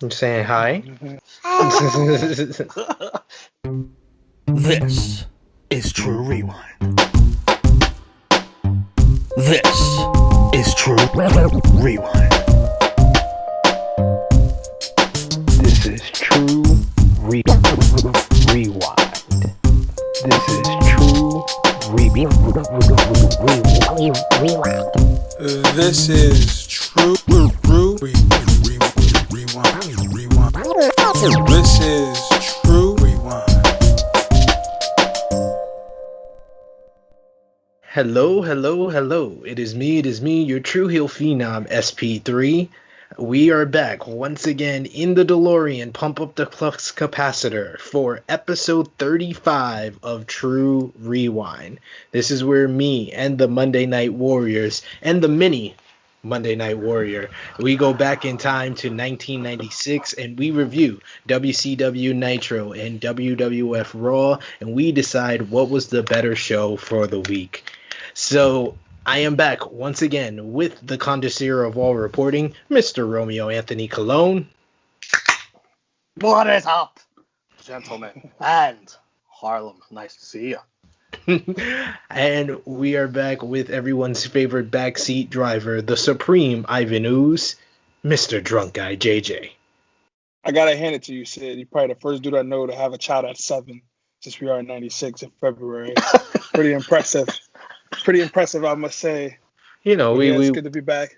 I'm saying hi. This is True Rewind. This is True Rewind. This is True Rewind. This is True Rewind. This is True Rewind. This is True Rewind. Hello. It is me, your True Heel Phenom, SP3. We are back once again in the DeLorean, pump up the flux capacitor for episode 35 of True Rewind. This is where me and the Monday Night Warriors and the mini Monday Night Warrior, we go back in time to 1996 and we review WCW Nitro and WWF Raw, and we decide what was the better show for the week. So I am back once again with the connoisseur of all reporting, Mr. Romeo Anthony Colon. What is up, gentlemen? And Harlem, nice to see you. And we are back with everyone's favorite backseat driver, the supreme Ivan Ooze, Mr. Drunk Guy JJ. I gotta hand it to you, Sid. You're probably the first dude I know to have a child at 7 since we are in 96 in February. Pretty impressive, I must say. You know, it's good to be back.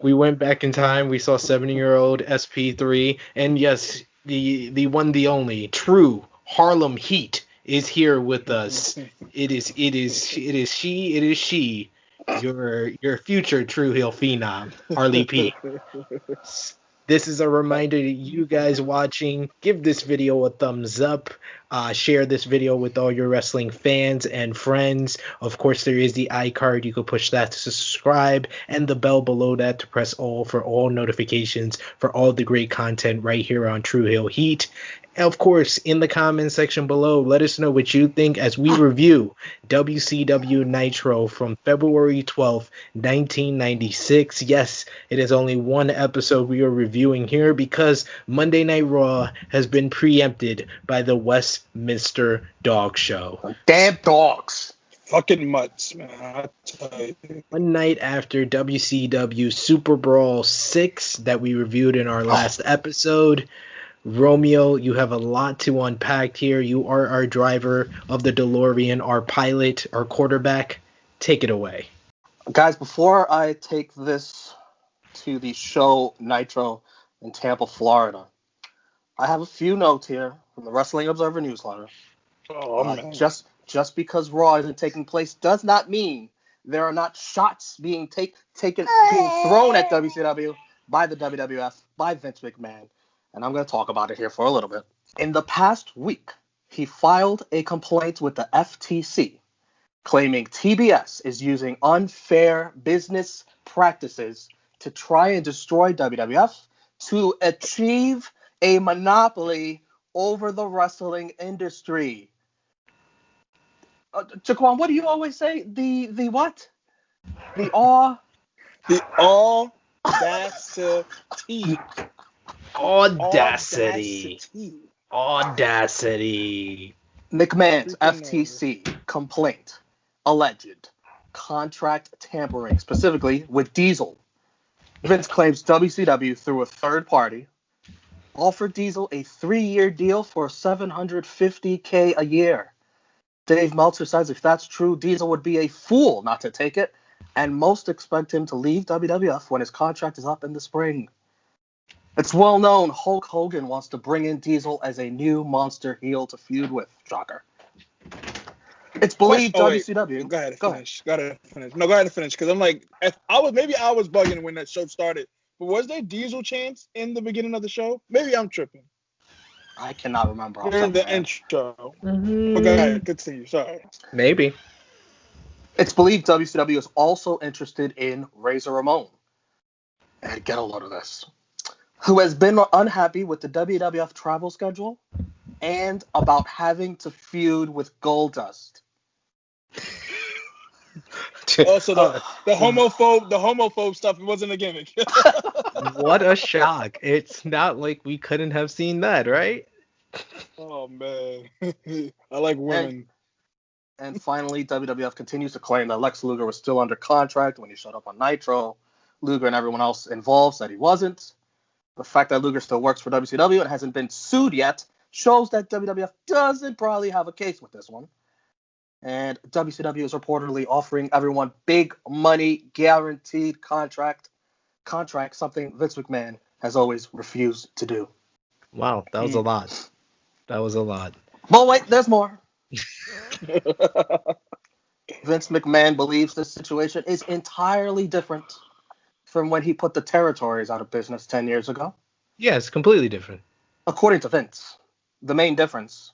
We went back in time. We saw 70-year-old SP3, and yes, the one, the only true Harlem Heat is here with us. It is she, your future True Heel Phenom, Harley P. This is a reminder to you guys watching, give this video a thumbs up, share this video with all your wrestling fans and friends. Of course, there is the iCard. You can push that to subscribe, and the bell below that to press all for all notifications for all the great content right here on True Heel Heat. Of course, in the comment section below, let us know what you think as we review WCW Nitro from February 12th, 1996. Yes, it is only one episode we are reviewing here because Monday Night Raw has been preempted by the Westminster Dog Show. Damn dogs. Fucking mutts, man. I tell you. One night after WCW Super Brawl 6 that we reviewed in our last episode, Romeo, you have a lot to unpack here. You are our driver of the DeLorean, our pilot, our quarterback. Take it away. Guys, before I take this to the show Nitro in Tampa, Florida, I have a few notes here from the Wrestling Observer newsletter. Man. Just because Raw isn't taking place does not mean there are not shots being being thrown at WCW by the WWF, by Vince McMahon. And I'm going to talk about it here for a little bit. In the past week, he filed a complaint with the FTC claiming TBS is using unfair business practices to try and destroy WWF to achieve a monopoly over the wrestling industry. Jaquan, what do you always say? The what? The Audacity. McMahon's FTC complaint alleged contract tampering, specifically with Diesel. Vince claims WCW, through a third party, offered Diesel a 3-year deal for $750K a year. Dave Meltzer says if that's true, Diesel would be a fool not to take it, and most expect him to leave WWF when his contract is up in the spring. It's well known Hulk Hogan wants to bring in Diesel as a new monster heel to feud with. Shocker. It's believed WCW. Go ahead and finish. No, go ahead and finish, because I'm like, I was bugging when that show started. But was there Diesel chants in the beginning of the show? Maybe I'm tripping. I cannot remember. During the intro. Mm-hmm. But go ahead, continue. Sorry. Maybe. It's believed WCW is also interested in Razor Ramon. And get a load of this. Who has been unhappy with the WWF travel schedule and about having to feud with Goldust. Also, the homophobe stuff wasn't a gimmick. What a shock. It's not like we couldn't have seen that, right? Oh, man. I like women. And finally, WWF continues to claim that Lex Luger was still under contract when he showed up on Nitro. Luger and everyone else involved said he wasn't. The fact that Luger still works for WCW and hasn't been sued yet shows that WWF doesn't probably have a case with this one. And WCW is reportedly offering everyone big money, guaranteed contract, something Vince McMahon has always refused to do. Wow, that was a lot. But wait, there's more. Vince McMahon believes this situation is entirely different from when he put the territories out of business 10 years ago. Yeah, it's completely different. According to Vince, the main difference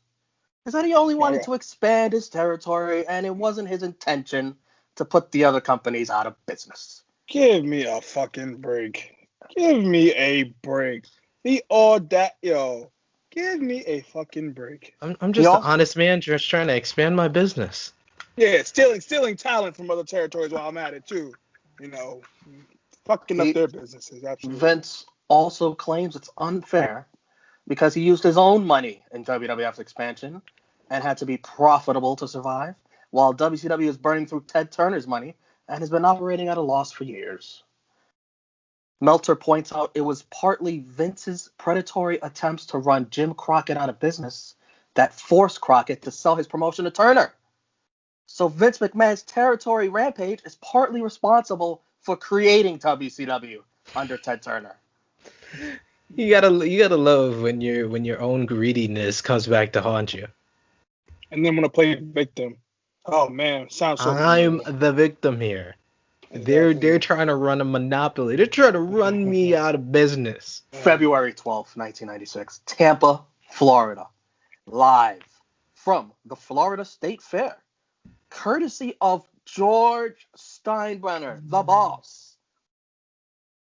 is that he only wanted to expand his territory, and it wasn't his intention to put the other companies out of business. Give me a fucking break. Give me a break. The audacious. Give me a fucking break. I'm just an honest man just trying to expand my business. Yeah, stealing talent from other territories while I'm at it, too. You know, fucking up their businesses. Absolutely. Vince also claims it's unfair because he used his own money in WWF's expansion and had to be profitable to survive, while WCW is burning through Ted Turner's money and has been operating at a loss for years. Meltzer points out it was partly Vince's predatory attempts to run Jim Crockett out of business that forced Crockett to sell his promotion to Turner. So Vince McMahon's territory rampage is partly responsible for creating WCW under Ted Turner. You gotta love when your own greediness comes back to haunt you. And then when I play victim, oh man, sounds so. I'm the victim here. Exactly. They're trying to run a monopoly. They're trying to run me out of business. February 12th, 1996, Tampa, Florida, live from the Florida State Fair, courtesy of George Steinbrenner, the boss,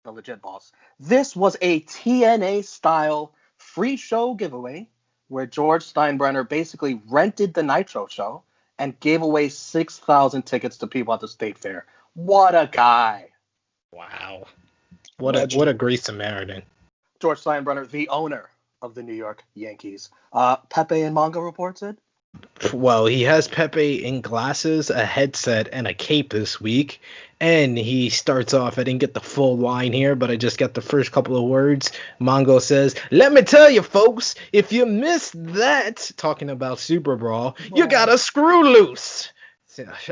the legit boss. This was a TNA-style free show giveaway where George Steinbrenner basically rented the Nitro show and gave away 6,000 tickets to people at the State Fair. What a guy. Wow. What a great Samaritan. George Steinbrenner, the owner of the New York Yankees. Pepe and Manga reports it. Well, he has Pepe in glasses, a headset, and a cape this week. And he starts off, I didn't get the full line here, but I just got the first couple of words. Mongo says, "Let me tell you, folks, if you missed that," talking about Super Brawl, "you got a screw loose."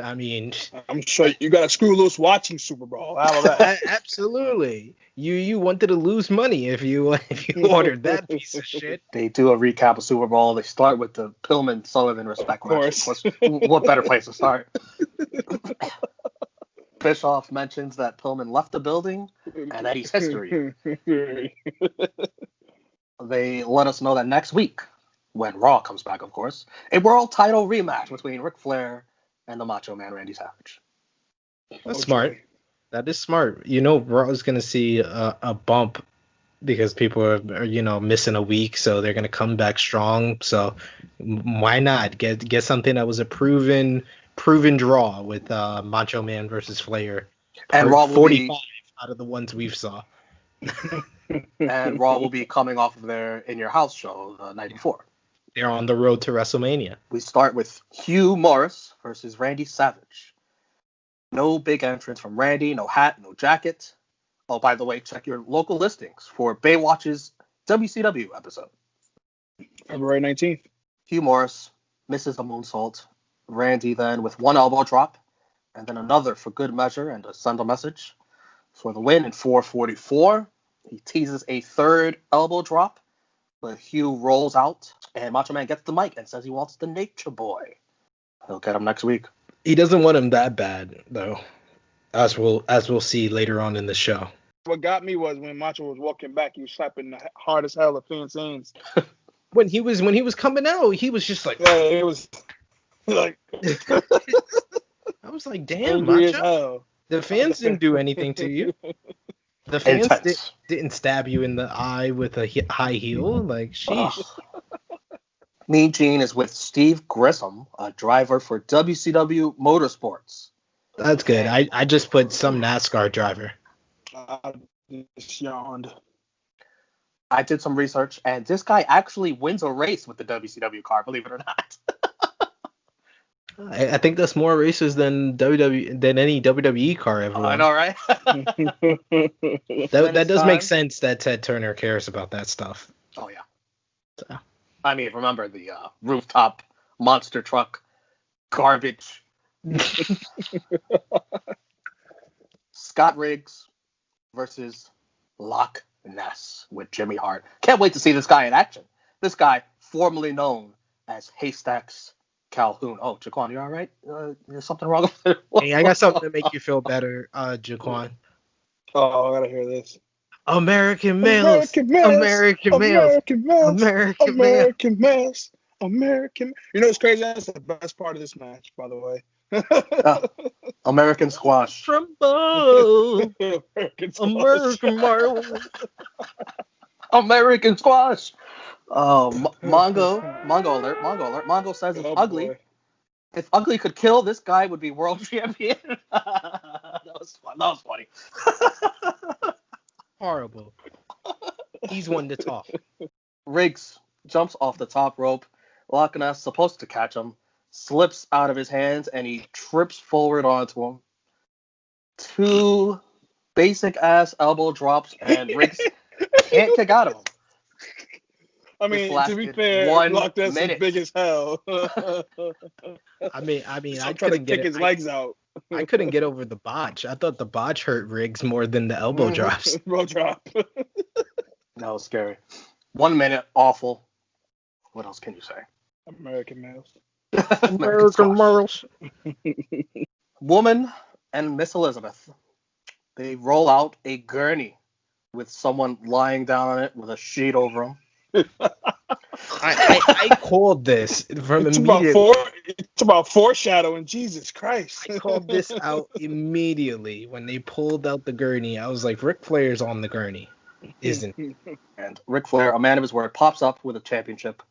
I mean, I'm sure you got a screw loose watching Super Bowl. How about that? Absolutely. You wanted to lose money if you ordered that piece of shit. They do a recap of Super Bowl. They start with the Pillman Sullivan respect match. What better place to start? Bischoff mentions that Pillman left the building, and that he's history. They let us know that next week, when Raw comes back, of course, a world title rematch between Ric Flair and the Macho Man Randy Savage. That's smart. That is smart. You know, Raw is going to see a bump because people are missing a week, so they're going to come back strong. So why not get something that was a proven draw with Macho Man versus Flair. And Raw will 45 out of the ones we've saw. And Raw will be coming off of their In Your House show the night before. They're on the road to WrestleMania. We start with Hugh Morris versus Randy Savage. No big entrance from Randy, no hat, no jacket. Oh, by the way, check your local listings for Baywatch's WCW episode. February 19th. Hugh Morris misses the moonsault. Randy then with one elbow drop, and then another for good measure and to send a message for the win in 4:44. He teases a third elbow drop, but Hugh rolls out, and Macho Man gets the mic and says he wants the Nature Boy. He'll get him next week. He doesn't want him that bad, though, as we'll see later on in the show. What got me was when Macho was walking back, he was slapping the hard as hell at fans' hands. When he was coming out, he was just like, yeah, it was like. I was like, damn, Macho. The fans didn't do anything to you. The fans didn't stab you in the eye with a high heel. Like, sheesh. Mean Gene is with Steve Grissom, a driver for WCW Motorsports. That's good. I just put some NASCAR driver. I just yawned. I did some research, and this guy actually wins a race with the WCW car, believe it or not. I think that's more races than any WWE car ever I won. know, right? That does make sense that Ted Turner cares about that stuff. Oh, yeah. So. I mean, remember the rooftop monster truck garbage. Scott Riggs versus Loch Ness with Jimmy Hart. Can't wait to see this guy in action. This guy, formerly known as Haystacks Calhoun. Oh, Jaquan, you all right? There's something wrong with it? Hey, I got something to make you feel better, Jaquan. Oh, I gotta hear this. American males. American males. American males. American. You know what's crazy? That's the best part of this match, by the way. American squash. Trumbo. American squash. American Marvel. American squash. Mongo alert. Mongo says it's ugly. Boy. If ugly could kill, this guy would be world champion. That was funny. Horrible. He's one to talk. Riggs jumps off the top rope. Loch Ness supposed to catch him, slips out of his hands, and he trips forward onto him. 2 basic ass elbow drops, and Riggs can't kick out of him. I mean, to be fair, Loch Ness is big as hell. I mean, I couldn't kick his legs out. I couldn't get over the botch. I thought the botch hurt Riggs more than the elbow drops. Bro drop. That was scary. 1 minute, awful. What else can you say? American males. American morals. Woman and Miss Elizabeth. They roll out a gurney with someone lying down on it with a sheet over him. I called this from it's immediately. It's about foreshadowing. Jesus Christ. I called this out immediately when they pulled out the gurney. I was like, Ric Flair's on the gurney, isn't he? And Ric Flair, a man of his word, pops up with a championship.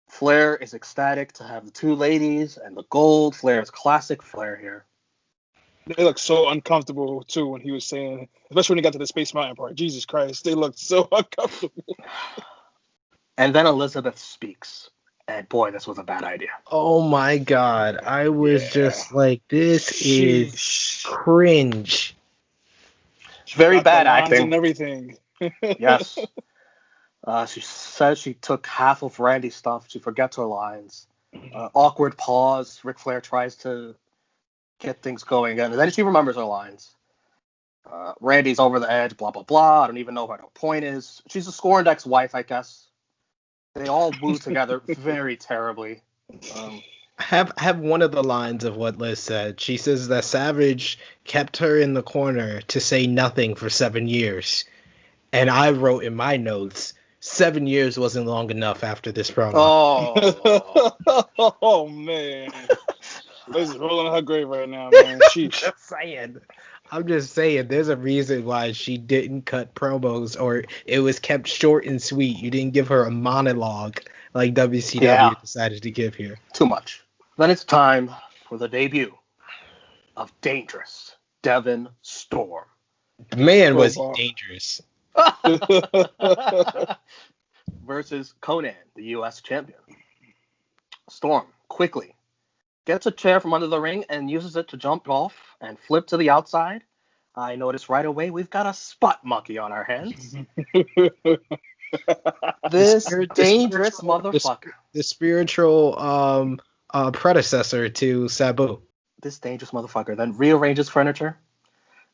Flair is ecstatic to have the 2 ladies and the gold. Flair is classic Flair here. They look so uncomfortable, too, when he was saying, especially when he got to the Space Mountain part. Jesus Christ, they looked so uncomfortable. And then Elizabeth speaks. And boy, this was a bad idea. Oh my God. I was just like, this is cringe. It's very bad acting. And everything. Yes. She says she took half of Randy's stuff. She forgets her lines. Awkward pause. Ric Flair tries to get things going again. And then she remembers her lines. Randy's over the edge, blah, blah, blah. I don't even know what her point is. She's a scorned ex-wife, I guess. They all woo together very terribly. Have one of the lines of what Liz said. She says that Savage kept her in the corner to say nothing for 7 years. And I wrote in my notes, 7 years wasn't long enough after this promo. Oh man. Liz is rolling in her grave right now, man. I'm just saying, there's a reason why she didn't cut promos, or it was kept short and sweet. You didn't give her a monologue like WCW decided to give here. Too much. Then it's time for the debut of Dangerous Devin Storm. Man, was he dangerous. Versus Conan, the U.S. champion. Storm quickly gets a chair from under the ring and uses it to jump off and flip to the outside. I noticed right away we've got a spot monkey on our hands. This dangerous motherfucker. The spiritual predecessor to Sabu. This dangerous motherfucker then rearranges furniture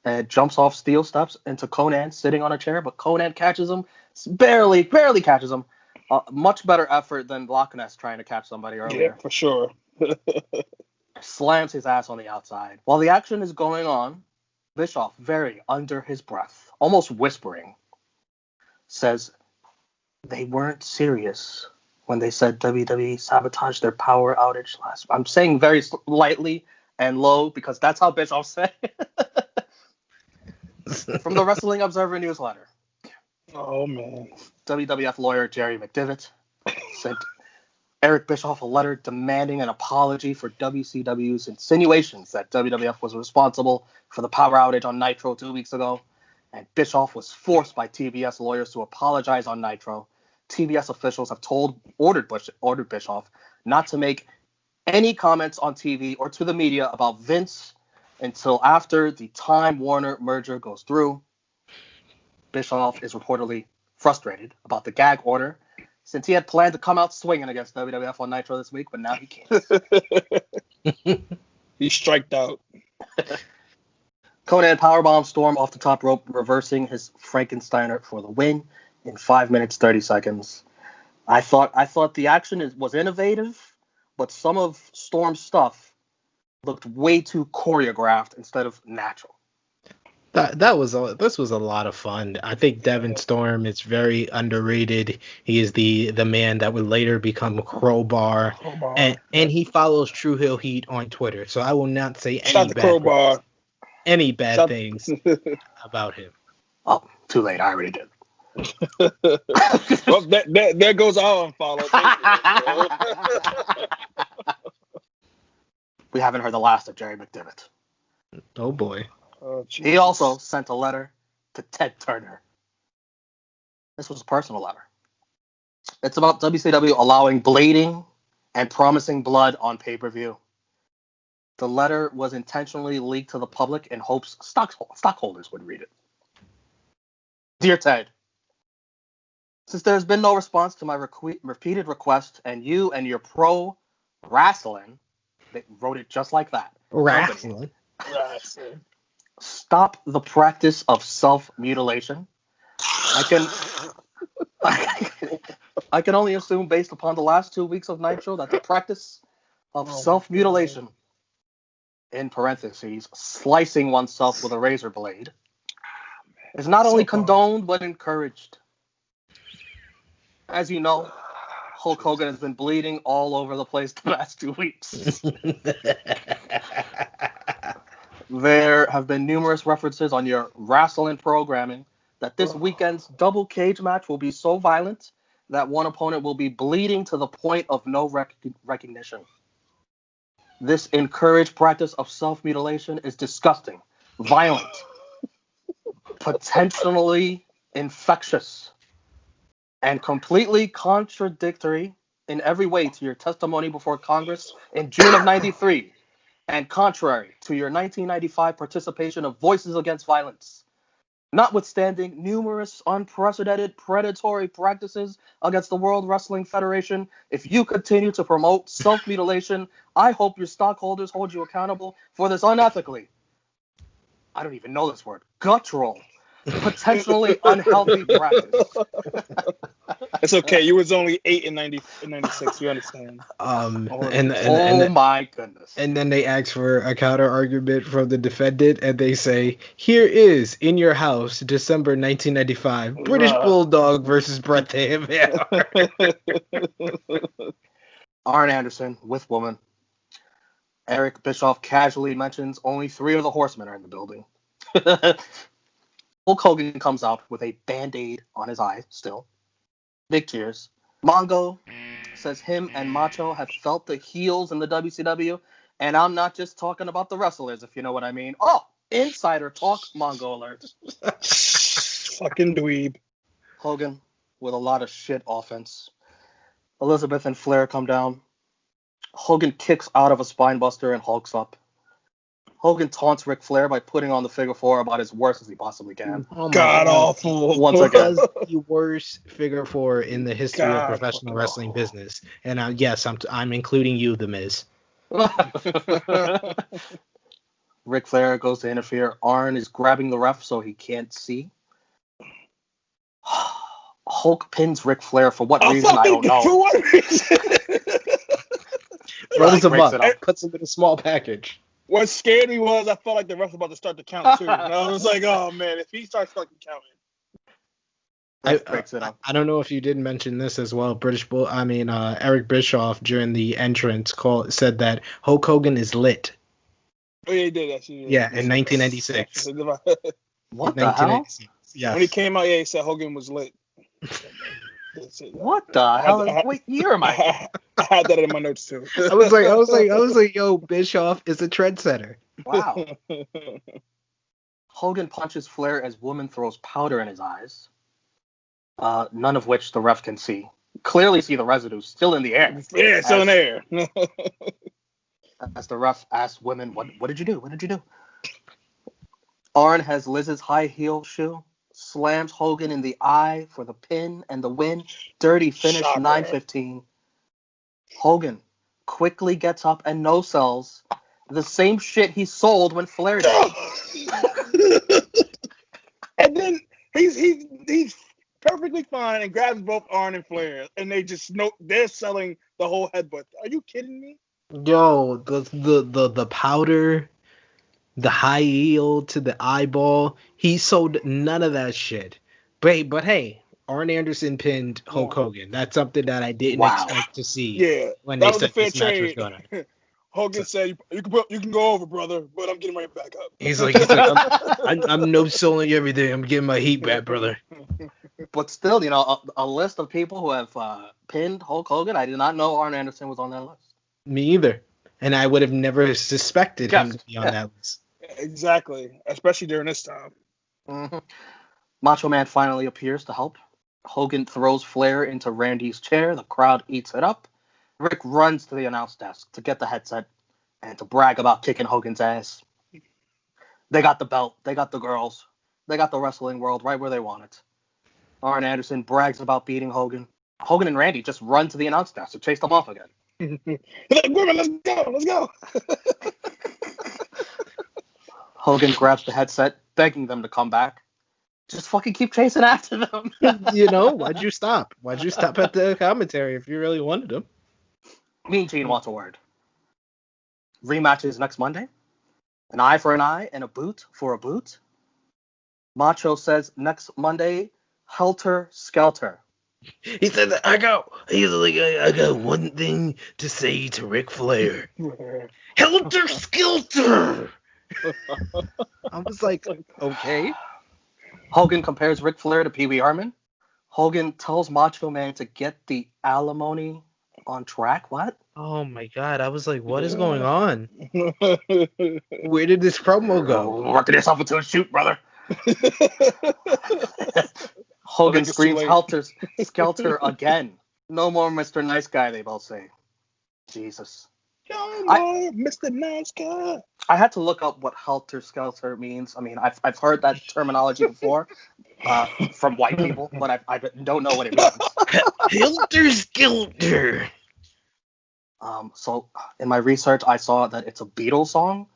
and jumps off steel steps into Conan sitting on a chair, but Conan catches him, barely catches him. Much better effort than Loch Ness trying to catch somebody earlier. Yeah, for sure. Slams his ass on the outside. While the action is going on, Bischoff, very under his breath, almost whispering, says they weren't serious when they said WWE sabotaged their power outage last. I'm saying very lightly and low because that's how Bischoff said it. From the Wrestling Observer newsletter. Oh, man. WWF lawyer Jerry McDivitt said Eric Bischoff a letter demanding an apology for WCW's insinuations that WWF was responsible for the power outage on Nitro 2 weeks ago, and Bischoff was forced by TBS lawyers to apologize on Nitro. TBS officials have ordered Bischoff not to make any comments on TV or to the media about Vince until after the Time Warner merger goes through. Bischoff is reportedly frustrated about the gag order, since he had planned to come out swinging against WWF on Nitro this week, but now he can't. He's striked out. Conan powerbomb Storm off the top rope, reversing his Frankensteiner for the win in 5 minutes 30 seconds. I thought the action was innovative, but some of Storm's stuff looked way too choreographed instead of natural. This was a lot of fun. I think Devin Storm is very underrated. He is the man that would later become Crowbar. And he follows True Hill Heat on Twitter. So I will not say any bad things about him. Oh, too late. I already did. Well, there goes our unfollow. We haven't heard the last of Jerry McDevitt. Oh boy. Oh, he also sent a letter to Ted Turner. This was a personal letter. It's about WCW allowing blading and promising blood on pay-per-view. The letter was intentionally leaked to the public in hopes stockholders would read it. Dear Ted, since there's been no response to my repeated request, and you and your pro wrestling, they wrote it just like that. Wrestling. Stop the practice of self-mutilation. I can only assume, based upon the last 2 weeks of Nitro, that the practice of self-mutilation, in parentheses, slicing oneself with a razor blade, is not only condoned but encouraged. As you know, Hulk Hogan has been bleeding all over the place the last 2 weeks. There have been numerous references on your wrestling programming that this weekend's double cage match will be so violent that one opponent will be bleeding to the point of no recognition. This encouraged practice of self-mutilation is disgusting, violent, potentially infectious, and completely contradictory in every way to your testimony before Congress in June of '93, and contrary to your 1995 participation of Voices Against Violence. Notwithstanding numerous unprecedented predatory practices against the World Wrestling Federation, if you continue to promote self-mutilation, I hope your stockholders hold you accountable for this unethically, I don't even know this word, guttural, potentially unhealthy practice. It's okay. You was only 8 in 96. You understand? My goodness. And then they ask for a counter argument from the defendant, and they say, "Here is in your house, December 1995, British Bulldog versus Bret the Hitman." Arn Anderson with woman. Eric Bischoff casually mentions only 3 of the Horsemen are in the building. Hulk Hogan comes out with a Band-Aid on his eye still. Big cheers. Mongo says him and Macho have felt the heels in the WCW, and I'm not just talking about the wrestlers, if you know what I mean. Oh, insider talk, Mongo alert. Fucking dweeb. Hogan with a lot of shit offense. Elizabeth and Flair come down. Hogan kicks out of a spinebuster and hulks up. Hogan taunts Ric Flair by putting on the figure 4 about as worse as he possibly can. God awful. Once again. The worst figure 4 in the history of professional wrestling business. And yes, I'm including you, The Miz. Ric Flair goes to interfere. Arn is grabbing the ref so he can't see. Hulk pins Ric Flair for what reason, I don't know. For what reason? Throws him up, puts him in a small package. What scared me was I felt like the ref was about to start the count too. And I was like, oh man, if he starts fucking counting. I don't know if you did mention this as well. Eric Bischoff during the entrance said that Hulk Hogan is lit. Oh yeah, he did actually. Yeah, in 1996. What the hell? Yes. When he came out, he said Hogan was lit. What the hell? What year am I? I had that in my notes too. I was like, yo, Bischoff is a trendsetter. Wow. Hogan punches Flair as woman throws powder in his eyes, none of which the ref can see. Clearly see the residue still in the air. Yeah, still in the air. As the ref asks women, what did you do? What did you do? Arn has Liz's high heel shoe, slams Hogan in the eye for the pin and the win. Dirty finish, Shocker. 9:15. Hogan quickly gets up and no-sells the same shit he sold when Flair did. And then he's perfectly fine and grabs both Arn and Flair, and they're selling the whole headbutt. Are you kidding me? Yo, the powder, the high heel to the eyeball, he sold none of that shit. But hey, Arn Anderson pinned Hulk Hogan. That's something that I didn't expect to see. Yeah, when that they was a said fair this match was trade. going on. Hogan said, "You can go over, brother, but I'm getting right back up." He's like I'm no selling everything. I'm getting my heat back, brother. But still, a list of people who have pinned Hulk Hogan. I did not know Arn Anderson was on that list. Me either. And I would have never suspected him to be on that list. Exactly, especially during this time. Mm-hmm. Macho Man finally appears to help. Hogan throws Flair into Randy's chair. The crowd eats it up. Rick runs to the announce desk to get the headset and to brag about kicking Hogan's ass. They got the belt. They got the girls. They got the wrestling world right where they want it. Arn Anderson brags about beating Hogan. Hogan and Randy just run to the announce desk to chase them off again. Women, let's go. Hogan grabs the headset, begging them to come back. Just fucking keep chasing after them. Why'd you stop? Why'd you stop at the commentary if you really wanted them? Mean Gene wants a word. Rematch is next Monday. An eye for an eye and a boot for a boot. Macho says next Monday, Helter Skelter. He said that I got one thing to say to Ric Flair. Helter Skelter! I was like, okay. Hogan compares Ric Flair to Pee Wee Herman. Hogan tells Macho Man to get the alimony on track. What? Oh my god, I was like, what is going on? Where did this promo go? Working yourself into a shoot, brother. Hogan screams Helter Skelter again. No more Mr. Nice Guy, they both say. Jesus. Mr. Nice Guy. I had to look up what Helter Skelter means. I mean, I've heard that terminology before from white people, but I don't know what it means. Helter Skelter. So in my research, I saw that it's a Beatles song,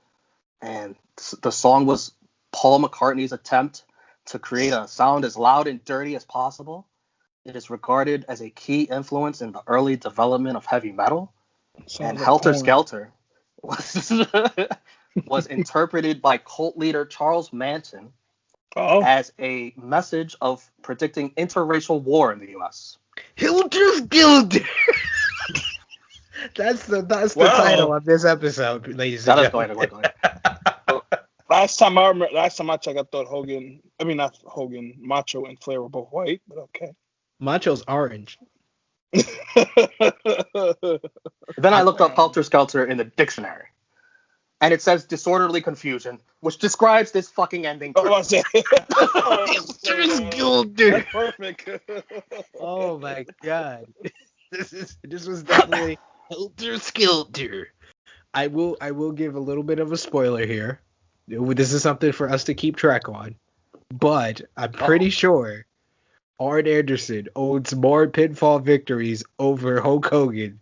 and the song was Paul McCartney's attempt to create a sound as loud and dirty as possible. It is regarded as a key influence in the early development of heavy metal. And Helter Skelter was interpreted by cult leader Charles Manson as a message of predicting interracial war in the U.S. Helter Skelter. That's the title of this episode, ladies and gentlemen. That is going to. Last time I checked, I thought Macho and Flair were both white, but okay. Macho's orange. Then I looked up Helter Skelter in the dictionary, and it says disorderly confusion, which describes this fucking ending. Helter Skelter. That's perfect. Oh my god. This was definitely Helter Skelter. I will give a little bit of a spoiler here. This is something for us to keep track on. But I'm pretty sure Arn Anderson owns more pinfall victories over Hulk Hogan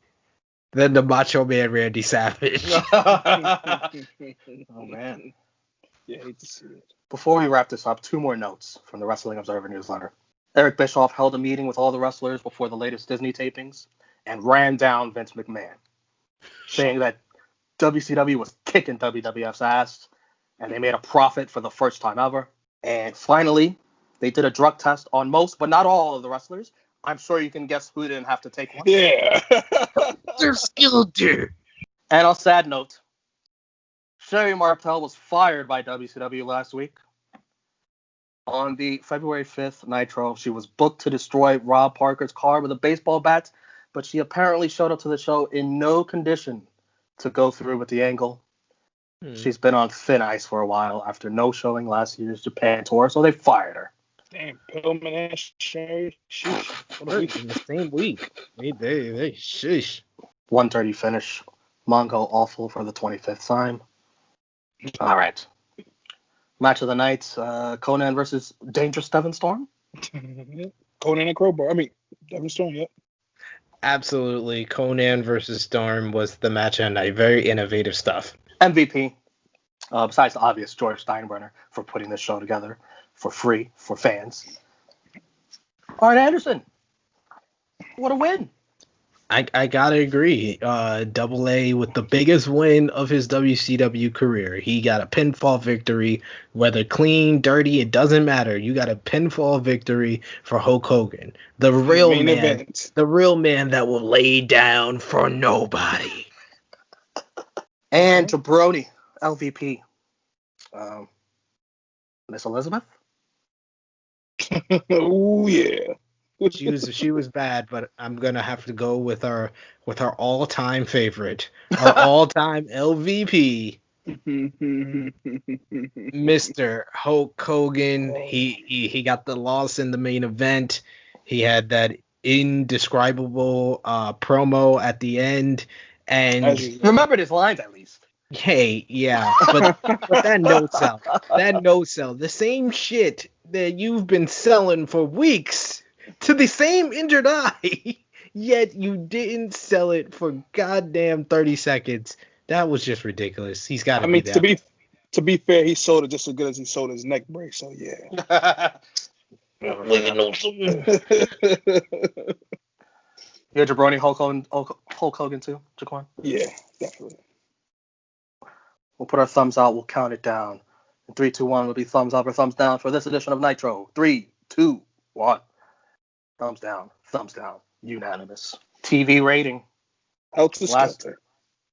than the Macho Man Randy Savage. Oh man. Yeah, I hate to see it. Before we wrap this up, 2 more notes from the Wrestling Observer newsletter. Eric Bischoff held a meeting with all the wrestlers before the latest Disney tapings and ran down Vince McMahon, saying that WCW was kicking WWF's ass and they made a profit for the first time ever. And finally, they did a drug test on most, but not all of the wrestlers. I'm sure you can guess who didn't have to take one. Yeah. Helter Skelter. And on a sad note, Sherry Martel was fired by WCW last week. On the February 5th Nitro, she was booked to destroy Rob Parker's car with a baseball bat, but she apparently showed up to the show in no condition to go through with the angle. She's been on thin ice for a while after no showing last year's Japan tour, so they fired her. Damn, Pillman and Sherry. Sheesh. What a week. In the same week. They sheesh. 1:30 finish. Mongo awful for the 25th time. All right. Match of the night, Conan versus Dangerous Devon Storm. Conan and Crowbar. I mean, Devon Storm, yep. Absolutely. Conan versus Storm was the match of the night. Very innovative stuff. MVP, besides the obvious George Steinbrenner for putting this show together for free for fans. Arn Anderson. What a win. I gotta agree. Double A with the biggest win of his WCW career. He got a pinfall victory, whether clean, dirty, it doesn't matter. You got a pinfall victory for Hulk Hogan, the real Main man, event. the real man that will lay down for nobody. And Jabroni, LVP. Miss Elizabeth. Oh yeah. She was bad, but I'm gonna have to go with our all-time favorite, our all-time LVP, Mr. Hulk Hogan. He got the loss in the main event. He had that indescribable promo at the end, and Remembered his lines at least. hey, yeah, but that no sell, the same shit that you've been selling for weeks to the same injured eye, yet you didn't sell it for goddamn 30 seconds. That was just ridiculous. He's got to be that. To be fair, he sold it just as good as he sold his neck brace, so yeah. Yeah, Jabroni, Hulk Hogan too, Jaquan? Yeah, definitely. We'll put our thumbs out. We'll count it down. In 3, 2, 1 will be thumbs up or thumbs down for this edition of Nitro. 3, 2, 1. Thumbs down. Thumbs down. Unanimous. TV rating. Helter Skelter.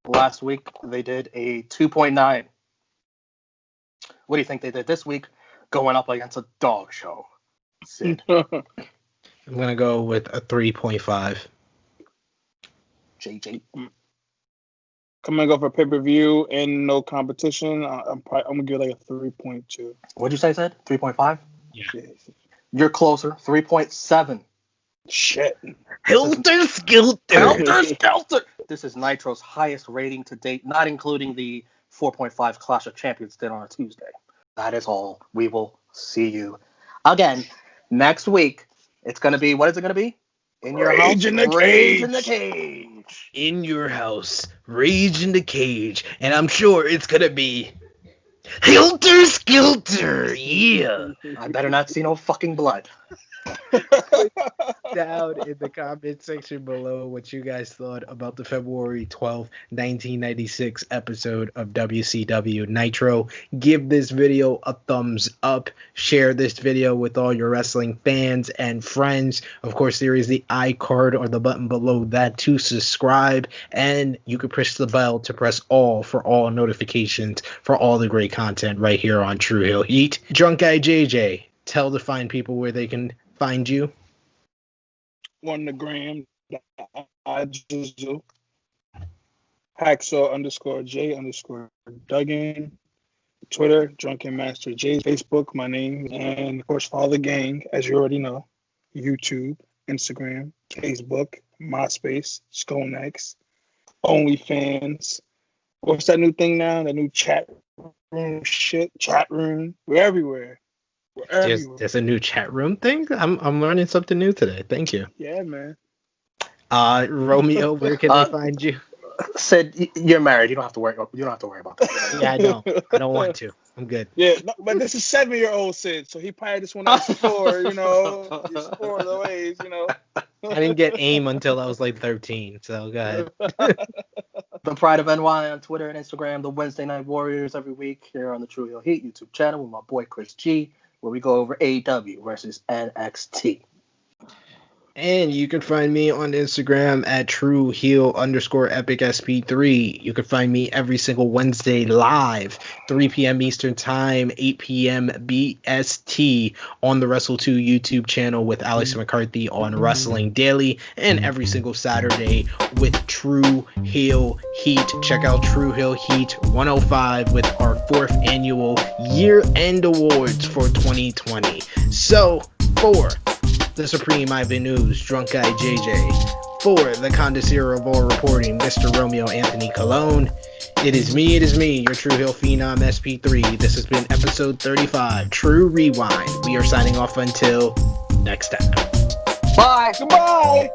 Last week, they did a 2.9. What do you think they did this week going up against a dog show? Sid. I'm going to go with a 3.5. JJ. I'm going to go for pay-per-view and no competition. I'm going to give it like a 3.2. What'd you say, Sid? 3.5? Yeah. You're closer. 3.7. Shit. Helter Skelter. Helter Skelter. This is Nitro's highest rating to date, not including the 4.5 Clash of Champions did on a Tuesday. That is all. We will see you again next week. It's going to be, what is it going to be? In your house? Rage in the Rage cage. in the cage. In your house, rage in the cage, and I'm sure it's gonna be Helter Skelter. Yeah. I better not see no fucking blood. Down in the comment section below what you guys thought about the February 12th, 1996 episode of WCW Nitro. Give this video a thumbs up. Share this video with all your wrestling fans and friends. Of course, there is the iCard or the button below that to subscribe, and you can push the bell to press all for all notifications for all the great content right here on True Heel Heat. Drunk Guy JJ, tell the fine people where they can find you. On the gram, I just do. Hacksaw_J_Duggan. Twitter, Drunken Master J. Facebook, my name. And of course, follow the gang, as you already know. YouTube, Instagram, Facebook, MySpace, Skonex, OnlyFans. What's that new thing now? The new chat room shit? Chat room. We're everywhere. There's a new chat room thing. I'm learning something new today. Thank you. Yeah, man. Romeo, where can I find you? Sid, you're married. You don't have to worry. You don't have to worry about that. Yeah, I know. I don't want to. I'm good. Yeah, no, but this is 7-year-old Sid, so he probably just want to explore, explore the ways, I didn't get AIM until I was like 13, so go ahead. The Pride of NY on Twitter and Instagram. The Wednesday Night Warriors every week here on the True Heel Heat YouTube channel with my boy Chris G, where we go over AEW versus NXT. And you can find me on Instagram at TrueHeel_EpicSP3. You can find me every single Wednesday live, 3 p.m. Eastern Time, 8 p.m. BST on the Wrestle2 YouTube channel with Alex McCarthy on Wrestling Daily, and every single Saturday with True Heel Heat. Check out True Heel Heat 105 with our 4th annual year-end awards for 2020. So, for the Supreme Ivan News, Drunk Guy JJ, for the connoisseur of all reporting, Mr. Romeo Anthony Colon, it is me, your True Heel Phenom SP3. This has been episode 35, True Rewind. We are signing off until next time. Bye. Goodbye.